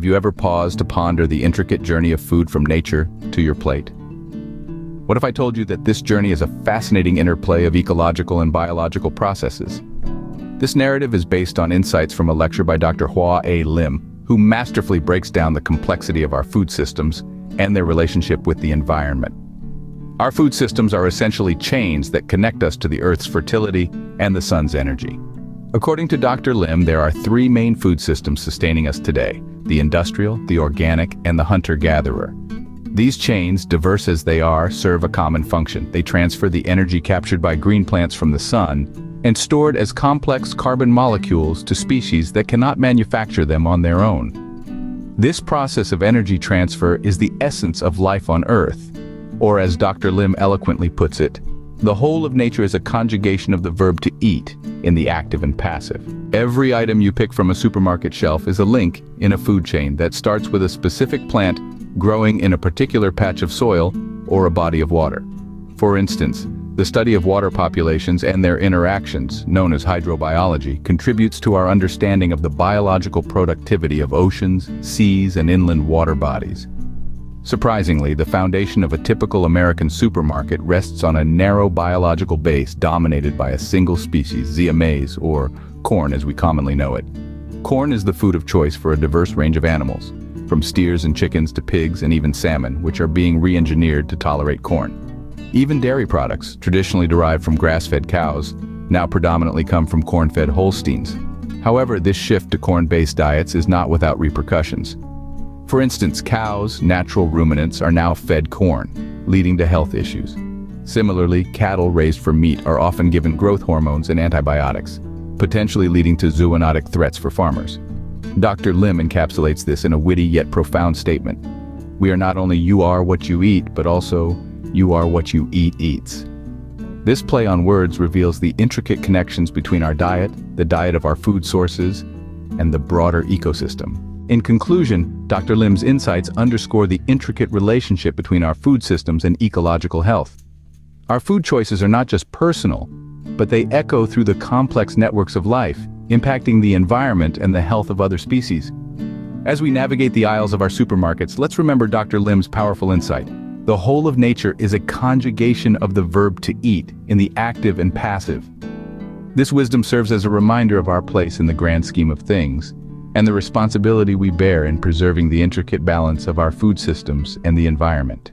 Have you ever paused to ponder the intricate journey of food from nature to your plate? What if I told you that this journey is a fascinating interplay of ecological and biological processes? This narrative is based on insights from a lecture by Dr. Hwa A, who masterfully breaks down the complexity of our food systems and their relationship with the environment. Our food systems are essentially chains that connect us to the Earth's fertility and the sun's energy. According to Dr. Lim, there are three main food systems sustaining us today: the industrial, the organic, and the hunter-gatherer. These chains, diverse as they are, serve a common function. They transfer the energy captured by green plants from the sun and stored as complex carbon molecules to species that cannot manufacture them on their own. This process of energy transfer is the essence of life on Earth, or as Dr. Lim eloquently puts it, the whole of nature is a conjugation of the verb to eat in the active and passive. Every item you pick from a supermarket shelf is a link in a food chain that starts with a specific plant growing in a particular patch of soil or a body of water. For instance, the study of water populations and their interactions, known as hydrobiology, contributes to our understanding of the biological productivity of oceans, seas, and inland water bodies. Surprisingly, the foundation of a typical American supermarket rests on a narrow biological base dominated by a single species, maize, or corn as we commonly know it. Corn is the food of choice for a diverse range of animals, from steers and chickens to pigs and even salmon, which are being re-engineered to tolerate corn. Even dairy products, traditionally derived from grass-fed cows, now predominantly come from corn-fed Holsteins. However, this shift to corn-based diets is not without repercussions. For instance, cows, natural ruminants, are now fed corn, leading to health issues. Similarly, cattle raised for meat are often given growth hormones and antibiotics, potentially leading to zoonotic threats for farmers. Dr. Lim encapsulates this in a witty yet profound statement. We are not only you are what you eat, but also you are what you eat eats. This play on words reveals the intricate connections between our diet, the diet of our food sources, and the broader ecosystem. In conclusion, Dr. Lim's insights underscore the intricate relationship between our food systems and ecological health. Our food choices are not just personal, but they echo through the complex networks of life, impacting the environment and the health of other species. As we navigate the aisles of our supermarkets, let's remember Dr. Lim's powerful insight. The whole of nature is a conjugation of the verb to eat in the active and passive. This wisdom serves as a reminder of our place in the grand scheme of things, and the responsibility we bear in preserving the intricate balance of our food systems and the environment.